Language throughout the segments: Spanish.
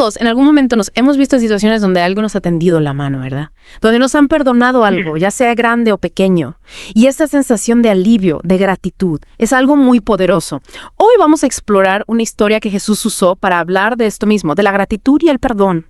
todos en algún momento nos hemos visto en situaciones donde algo nos ha tendido la mano, ¿verdad? Donde nos han perdonado algo, ya sea grande o pequeño. Y esta sensación de alivio, de gratitud, es algo muy poderoso. Hoy vamos a explorar una historia que Jesús usó para hablar de esto mismo, de la gratitud y el perdón.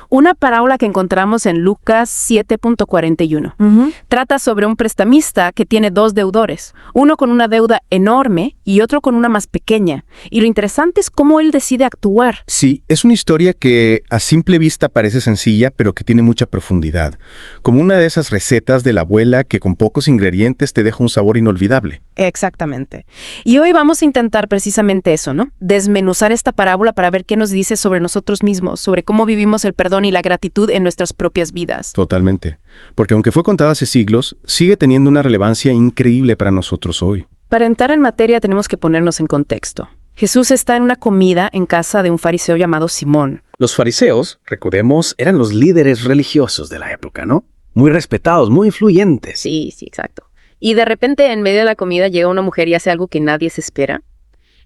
Una parábola que encontramos en Lucas 7.41. Trata sobre un prestamista que tiene dos deudores, uno con una deuda enorme y otro con una más pequeña. Y lo interesante es cómo él decide actuar. Sí, es una historia que a simple vista parece sencilla, pero que tiene mucha profundidad. Como una de esas recetas de la abuela que con pocos ingredientes te deja un sabor inolvidable. Exactamente. Y hoy vamos a intentar precisamente eso, ¿no? Desmenuzar esta parábola para ver qué nos dice sobre nosotros mismos, sobre cómo vivimos el perdón y la gratitud en nuestras propias vidas. Totalmente. Porque aunque fue contada hace siglos, sigue teniendo una relevancia increíble para nosotros hoy. Para entrar en materia tenemos que ponernos en contexto. Jesús está en una comida en casa de un fariseo llamado Simón. Los fariseos, recordemos, eran los líderes religiosos de la época, ¿no? Muy respetados, muy influyentes. Sí, exacto. Y de repente, en medio de la comida, llega una mujer y hace algo que nadie se espera.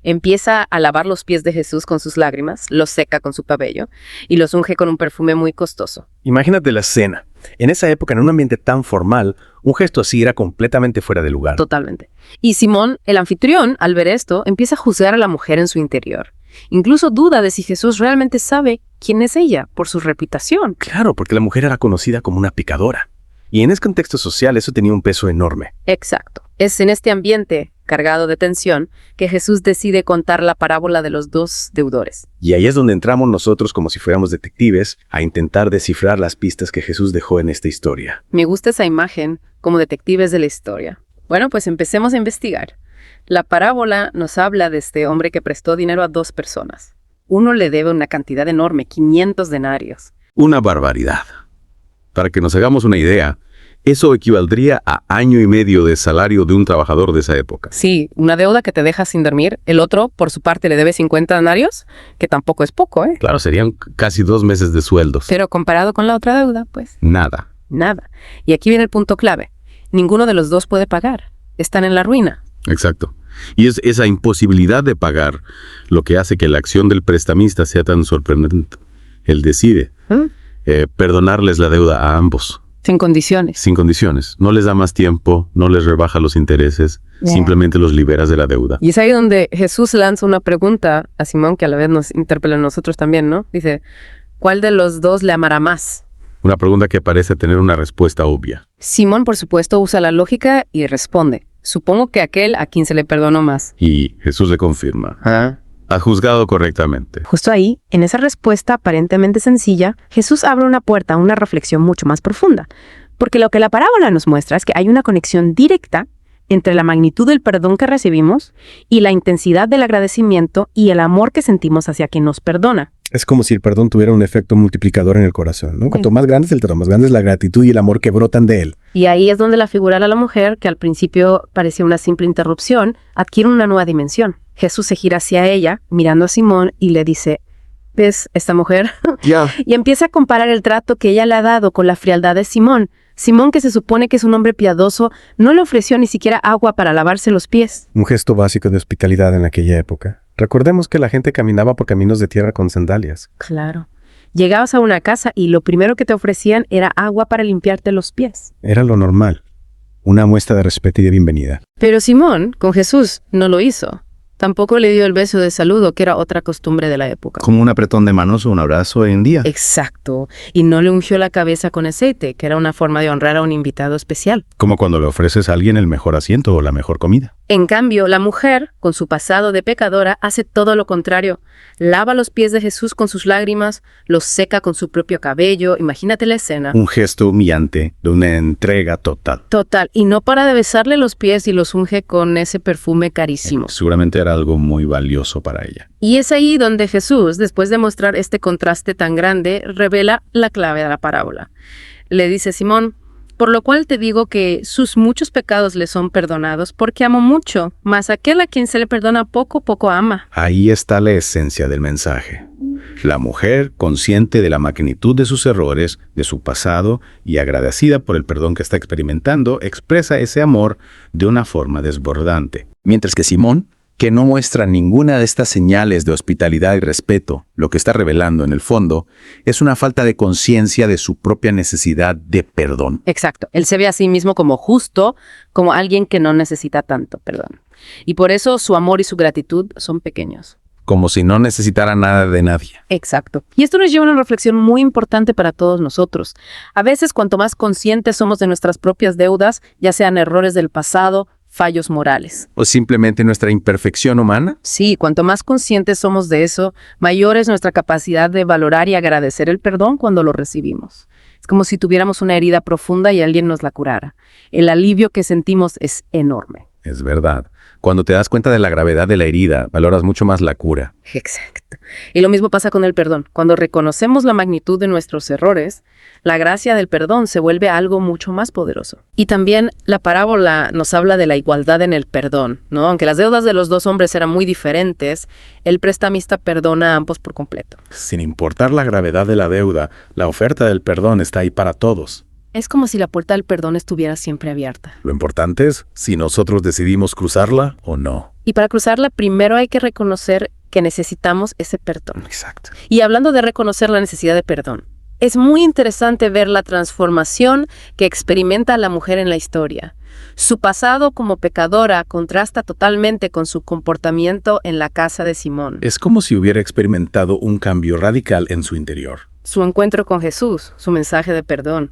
Empieza a lavar los pies de Jesús con sus lágrimas, los seca con su cabello y los unge con un perfume muy costoso. Imagínate la escena. En esa época, en un ambiente tan formal, un gesto así era completamente fuera de lugar. Totalmente. Y Simón, el anfitrión, al ver esto, empieza a juzgar a la mujer en su interior. Incluso duda de si Jesús realmente sabe quién es ella por su reputación. Claro, porque la mujer era conocida como una pecadora. Y en ese contexto social eso tenía un peso enorme. Exacto. Es en este ambiente cargado de tensión que Jesús decide contar la parábola de los dos deudores. Y ahí es donde entramos nosotros como si fuéramos detectives a intentar descifrar las pistas que Jesús dejó en esta historia. Me gusta esa imagen como detectives de la historia. Bueno, pues empecemos a investigar. La parábola nos habla de este hombre que prestó dinero a dos personas. Uno le debe una cantidad enorme, 500 denarios. Una barbaridad. Para que nos hagamos una idea, eso equivaldría a 1 año y medio de salario de un trabajador de esa época. Sí, una deuda que te deja sin dormir. El otro, por su parte, le debe 50 denarios, que tampoco es poco, ¿eh? Claro, serían casi 2 meses de sueldos. Pero comparado con la otra deuda, pues... Nada. Nada. Y aquí viene el punto clave. Ninguno de los dos puede pagar. Están en la ruina. Exacto. Y es esa imposibilidad de pagar lo que hace que la acción del prestamista sea tan sorprendente. Él decide perdonarles la deuda a ambos. Sin condiciones. Sin condiciones. No les da más tiempo, no les rebaja los intereses, simplemente los liberas de la deuda. Y es ahí donde Jesús lanza una pregunta a Simón, que a la vez nos interpela a nosotros también, ¿no? Dice, ¿cuál de los dos le amará más? Una pregunta que parece tener una respuesta obvia. Simón, por supuesto, usa la lógica y responde, supongo que aquel a quien se le perdonó más. Y Jesús le confirma. Ha juzgado correctamente. Justo ahí, en esa respuesta aparentemente sencilla, Jesús abre una puerta a una reflexión mucho más profunda. Porque lo que la parábola nos muestra es que hay una conexión directa entre la magnitud del perdón que recibimos y la intensidad del agradecimiento y el amor que sentimos hacia quien nos perdona. Es como si el perdón tuviera un efecto multiplicador en el corazón, ¿no? Cuanto más grande es el perdón, más grande es la gratitud y el amor que brotan de él. Y ahí es donde la figura de la mujer, que al principio parecía una simple interrupción, adquiere una nueva dimensión. Jesús se gira hacia ella, mirando a Simón, y le dice, ¿ves esta mujer? Y empieza a comparar el trato que ella le ha dado con la frialdad de Simón. Simón, que se supone que es un hombre piadoso, no le ofreció ni siquiera agua para lavarse los pies. Un gesto básico de hospitalidad en aquella época. Recordemos que la gente caminaba por caminos de tierra con sandalias. Claro. Llegabas a una casa y lo primero que te ofrecían era agua para limpiarte los pies. Era lo normal. Una muestra de respeto y de bienvenida. Pero Simón, con Jesús, no lo hizo. Tampoco le dio el beso de saludo, que era otra costumbre de la época. Como un apretón de manos o un abrazo hoy en día. Exacto. Y no le ungió la cabeza con aceite, que era una forma de honrar a un invitado especial. Como cuando le ofreces a alguien el mejor asiento o la mejor comida. En cambio, la mujer, con su pasado de pecadora, hace todo lo contrario. Lava los pies de Jesús con sus lágrimas, los seca con su propio cabello. Imagínate la escena. Un gesto humillante de una entrega total. Total. Y no para de besarle los pies y los unge con ese perfume carísimo. Seguramente era algo muy valioso para ella. Y es ahí donde Jesús, después de mostrar este contraste tan grande, revela la clave de la parábola. Le dice Simón, por lo cual te digo que sus muchos pecados le son perdonados, porque amo mucho, mas aquel a quien se le perdona poco, poco ama. Ahí está la esencia del mensaje. La mujer, consciente de la magnitud de sus errores, de su pasado y agradecida por el perdón que está experimentando, expresa ese amor de una forma desbordante. Mientras que Simón, que no muestra ninguna de estas señales de hospitalidad y respeto, lo que está revelando en el fondo es una falta de conciencia de su propia necesidad de perdón. Exacto. Él se ve a sí mismo como justo, como alguien que no necesita tanto perdón. Y por eso su amor y su gratitud son pequeños. Como si no necesitara nada de nadie. Exacto. Y esto nos lleva a una reflexión muy importante para todos nosotros. A veces, cuanto más conscientes somos de nuestras propias deudas, ya sean errores del pasado, fallos morales. ¿O simplemente nuestra imperfección humana? Sí, cuanto más conscientes somos de eso, mayor es nuestra capacidad de valorar y agradecer el perdón cuando lo recibimos. Es como si tuviéramos una herida profunda y alguien nos la curara. El alivio que sentimos es enorme. Es verdad. Cuando te das cuenta de la gravedad de la herida, valoras mucho más la cura. Exacto. Y lo mismo pasa con el perdón. Cuando reconocemos la magnitud de nuestros errores, la gracia del perdón se vuelve algo mucho más poderoso. Y también la parábola nos habla de la igualdad en el perdón, ¿no? Aunque las deudas de los dos hombres eran muy diferentes, el prestamista perdona a ambos por completo. Sin importar la gravedad de la deuda, la oferta del perdón está ahí para todos. Es como si la puerta del perdón estuviera siempre abierta. Lo importante es si nosotros decidimos cruzarla o no. Y para cruzarla, primero hay que reconocer que necesitamos ese perdón. Exacto. Y hablando de reconocer la necesidad de perdón, es muy interesante ver la transformación que experimenta la mujer en la historia. Su pasado como pecadora contrasta totalmente con su comportamiento en la casa de Simón. Es como si hubiera experimentado un cambio radical en su interior. Su encuentro con Jesús, su mensaje de perdón.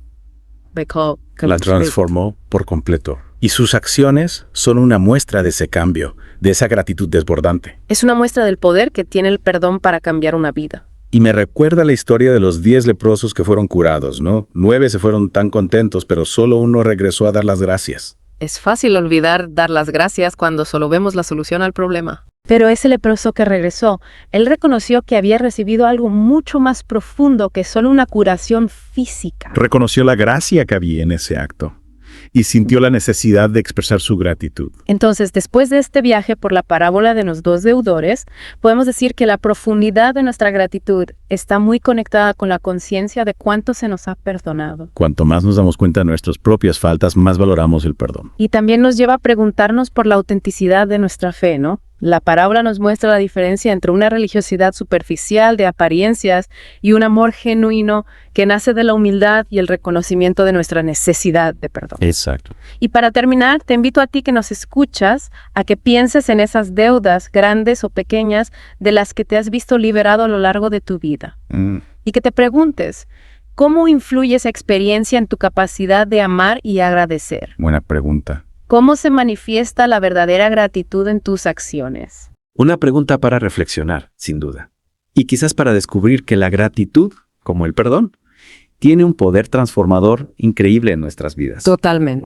La transformó por completo. Y sus acciones son una muestra de ese cambio, de esa gratitud desbordante. Es una muestra del poder que tiene el perdón para cambiar una vida. Y me recuerda la historia de los 10 leprosos que fueron curados, ¿no? 9 se fueron tan contentos, pero solo uno regresó a dar las gracias. Es fácil olvidar dar las gracias cuando solo vemos la solución al problema. Pero ese leproso que regresó, él reconoció que había recibido algo mucho más profundo que solo una curación física. Reconoció la gracia que había en ese acto y sintió la necesidad de expresar su gratitud. Entonces, después de este viaje por la parábola de los dos deudores, podemos decir que la profundidad de nuestra gratitud está muy conectada con la conciencia de cuánto se nos ha perdonado. Cuanto más nos damos cuenta de nuestras propias faltas, más valoramos el perdón. Y también nos lleva a preguntarnos por la autenticidad de nuestra fe, ¿no? La parábola nos muestra la diferencia entre una religiosidad superficial de apariencias y un amor genuino que nace de la humildad y el reconocimiento de nuestra necesidad de perdón. Exacto. Y para terminar, te invito a ti que nos escuchas a que pienses en esas deudas grandes o pequeñas de las que te has visto liberado a lo largo de tu vida. Y que te preguntes, ¿cómo influye esa experiencia en tu capacidad de amar y agradecer? Buena pregunta. ¿Cómo se manifiesta la verdadera gratitud en tus acciones? Una pregunta para reflexionar, sin duda. Y quizás para descubrir que la gratitud, como el perdón, tiene un poder transformador increíble en nuestras vidas. Totalmente.